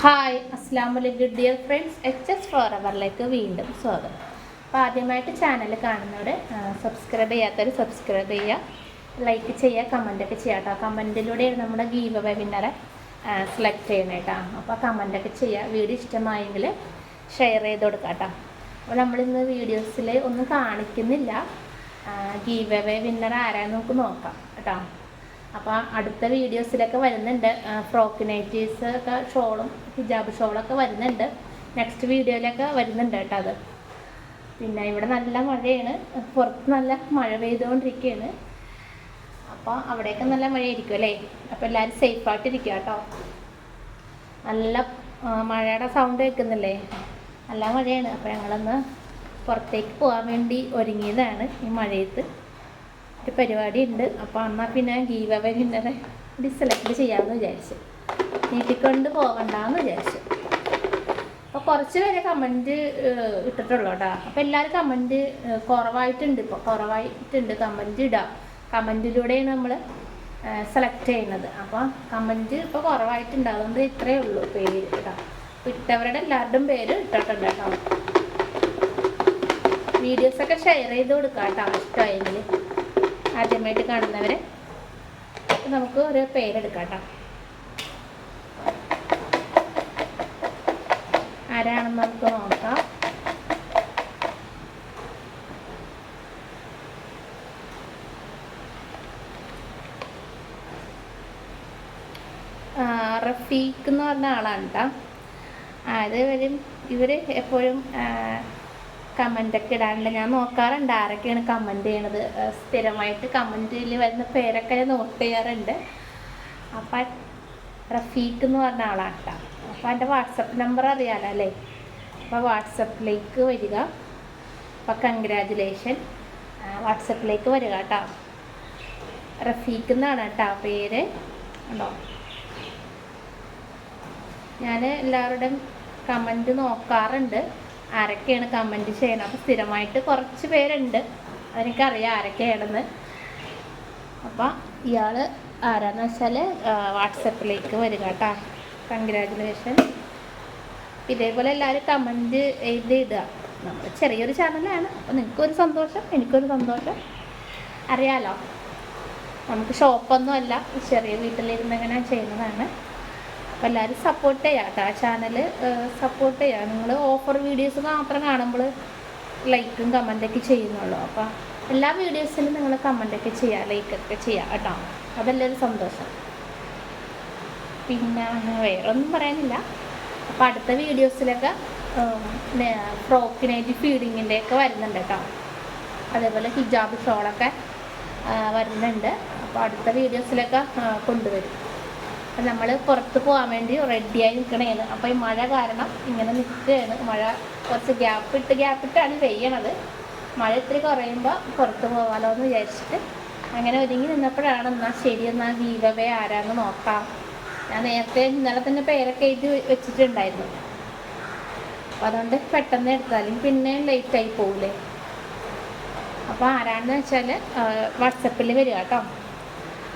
Hi അസ്സാം വലൈക്കും dear friends, HS ഫോറവറിലേക്ക് വീണ്ടും സ്വാഗതം. അപ്പോൾ ആദ്യമായിട്ട് ചാനൽ കാണുന്നവർ സബ്സ്ക്രൈബ് ചെയ്യാത്തവർ സബ്സ്ക്രൈബ് ചെയ്യുക, ലൈക്ക് ചെയ്യുക, കമൻറ്റൊക്കെ ചെയ്യാം കേട്ടോ. കമൻറ്റിലൂടെയാണ് നമ്മുടെ ഗീവ് അവേ വിന്നറെ സെലക്ട് ചെയ്യണം കേട്ടോ. അപ്പോൾ കമൻറ്റൊക്കെ ചെയ്യുക. വീഡിയോ ഇഷ്ടമായെങ്കിൽ ഷെയർ ചെയ്ത് കൊടുക്കാം കേട്ടോ. അപ്പോൾ നമ്മളിന്ന് വീഡിയോസിൽ ഒന്നും കാണിക്കുന്നില്ല, ഗീവ് അവേ വിന്നർ ആരാന്ന് നമുക്ക് നോക്കാം കേട്ടോ. അപ്പോൾ അടുത്ത വീഡിയോസിലൊക്കെ വരുന്നുണ്ട്. ഫ്രോക്ക് നൈറ്റീസ് ഒക്കെ ഷോളും ഹിജാബ് ഷോളൊക്കെ വരുന്നുണ്ട്. നെക്സ്റ്റ് വീഡിയോയിലൊക്കെ വരുന്നുണ്ട് കേട്ടോ അത്. പിന്നെ ഇവിടെ നല്ല മഴയാണ്, പുറത്ത് നല്ല മഴ പെയ്തുകൊണ്ടിരിക്കുകയാണ്. അപ്പോൾ അവിടെയൊക്കെ നല്ല മഴയായിരിക്കും അല്ലേ. അപ്പോൾ എല്ലാവരും സേഫായിട്ടിരിക്കുക കേട്ടോ. നല്ല മഴയുടെ സൗണ്ട് കേൾക്കുന്നില്ലേ, നല്ല മഴയാണ്. അപ്പോൾ ഞങ്ങളൊന്ന് പുറത്തേക്ക് പോകാൻ വേണ്ടി ഒരുങ്ങിയതാണ് ഈ മഴയത്ത്. ഒരു പരിപാടി ഉണ്ട്. അപ്പോൾ എന്നാൽ പിന്നെ ഗീവ് അവേ വിന്നറെ സെലക്ട് ചെയ്യാമെന്ന് വിചാരിച്ചു, നീട്ടിക്കൊണ്ട് പോകണ്ടെന്ന് വിചാരിച്ചു. അപ്പോൾ കുറച്ച് പേരെ കമൻറ്റ് ഇട്ടിട്ടുള്ളൂ കേട്ടോ. അപ്പോൾ എല്ലാവരും കമൻറ്റ് കുറവായിട്ടുണ്ട്, കമൻറ്റ് ഇടുക. കമൻറ്റിലൂടെയാണ് നമ്മൾ സെലക്ട് ചെയ്യുന്നത്. അപ്പോൾ കമൻറ്റ് ഇപ്പോൾ കുറവായിട്ടുണ്ട്, അതുകൊണ്ട് ഇത്രയേ ഉള്ളൂ പേര് കേട്ടോ. ഇട്ടവരുടെ എല്ലാവരുടെയും പേര് ഇട്ടിട്ടുണ്ട് കേട്ടോ. വീഡിയോസൊക്കെ ഷെയർ ചെയ്ത് കൊടുക്കാം കേട്ടോ, ഇഷ്ടമായെങ്കിൽ. ആദ്യമായിട്ട് കാണുന്നവരെ നമുക്ക് ഒരു പേരെടുക്കാം കേട്ടോ. ആരാണെന്ന് നമുക്ക് നോക്കാം. റഫീഖ് എന്ന് പറഞ്ഞ ആളാണ് കേട്ടോ. ഇവർ എപ്പോഴും കമൻ്റൊക്കെ ഇടാറുണ്ട്. ഞാൻ നോക്കാറുണ്ട് ആരൊക്കെയാണ് കമൻറ്റ് ചെയ്യണത്. സ്ഥിരമായിട്ട് കമൻറ്റിൽ വരുന്ന പേരൊക്കെ ഞാൻ നോട്ട് ചെയ്യാറുണ്ട്. അപ്പം റഫീഖ് എന്ന് പറഞ്ഞ ആളാണ് കേട്ടോ. അപ്പോൾ എൻ്റെ വാട്സപ്പ് നമ്പർ അറിയാമല്ലോ അല്ലേ. അപ്പോൾ വാട്സപ്പിലേക്ക് വരിക. അപ്പോൾ കൺഗ്രാജുലേഷൻ, വാട്സപ്പിലേക്ക് വരിക കേട്ടോ. റഫീഖ് എന്നാണ് കേട്ടോ പേര്. ഉണ്ടോ, ഞാൻ എല്ലാവരുടെയും കമൻറ്റ് നോക്കാറുണ്ട്, ആരൊക്കെയാണ് കമൻറ്റ് ചെയ്യണം. അപ്പോൾ സ്ഥിരമായിട്ട് കുറച്ച് പേരുണ്ട്, അതെനിക്കറിയാം ആരൊക്കെയാണെന്ന്. അപ്പം ഇയാൾ ആരാന്ന് വെച്ചാൽ വാട്സപ്പിലേക്ക് വരിക കേട്ടോ. കൺഗ്രാജുലേഷൻ. ഇതേപോലെ എല്ലാവരും കമൻറ്റ് എഴുതി ഇടുക. നമ്മൾ ചെറിയൊരു ചാനലാണ്, അപ്പോൾ നിങ്ങൾക്കൊരു സന്തോഷം, എനിക്കൊരു സന്തോഷം. അറിയാലോ, നമുക്ക് ഷോപ്പൊന്നും അല്ല, ചെറിയ വീട്ടിലിരുന്ന് ഇങ്ങനെ ചെയ്യുന്നതാണ്. അപ്പോൾ എല്ലാവരും സപ്പോർട്ട് ചെയ്യുക കേട്ടോ. ആ ചാനൽ സപ്പോർട്ട് ചെയ്യുക. നിങ്ങൾ ഓഫർ വീഡിയോസ് മാത്രം കാണുമ്പോൾ ലൈക്കും കമൻറ്റൊക്കെ ചെയ്യുന്നുള്ളൂ. അപ്പോൾ എല്ലാ വീഡിയോസിലും നിങ്ങൾ കമൻറ്റൊക്കെ ചെയ്യുക, ലൈക്കൊക്കെ ചെയ്യുക കേട്ടോ. അതെല്ലാവരും സന്തോഷം. പിന്നെ വേറെ ഒന്നും പറയാനില്ല. അപ്പോൾ അടുത്ത വീഡിയോസിലൊക്കെ ഫ്രോക്ക് നൈറ്റി ഫീഡിങ്ങിൻ്റെയൊക്കെ വരുന്നുണ്ട് കേട്ടോ. അതേപോലെ ഹിജാബ് ഷോളൊക്കെ വരുന്നുണ്ട്. അപ്പോൾ അടുത്ത വീഡിയോസിലൊക്കെ കൊണ്ടുവരും. നമ്മൾ പുറത്ത് പോകാൻ വേണ്ടി റെഡിയായി നിൽക്കണേന്ന്. അപ്പോൾ ഈ മഴ കാരണം ഇങ്ങനെ നിൽക്കുകയാണ്. മഴ കുറച്ച് ഗ്യാപ്പിട്ടാണ് പെയ്യണത്. മഴ ഇത്തിരി കുറയുമ്പോൾ പുറത്ത് പോകാമല്ലോ എന്ന് വിചാരിച്ചിട്ട് അങ്ങനെ ഒരുങ്ങി നിന്നപ്പോഴാണ് എന്നാൽ ശരി, എന്നാൽ ഗീവ് അവേ ആരാന്ന് നോക്കാം. ഞാൻ നേരത്തെ ഇന്നലെ തന്നെ പേരൊക്കെ എഴുതി വെച്ചിട്ടുണ്ടായിരുന്നു. അപ്പോൾ അതുകൊണ്ട് പെട്ടെന്ന് എടുത്താലും പിന്നെ ലേറ്റായി പോകില്ലേ. അപ്പോൾ ആരാണെന്ന് വെച്ചാൽ വാട്സപ്പിൽ വരിക കേട്ടോ.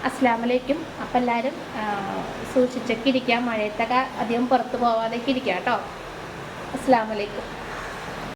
അസ്സലാമു അലൈക്കും. അപ്പം എല്ലാവരും സൂക്ഷിച്ചൊക്കെ ഇരിക്കുക, മഴയത്തൊക്കെ അധികം പുറത്ത് പോവാതെയൊക്കെ ഇരിക്കുക കേട്ടോ. അസ്സലാമു അലൈക്കും.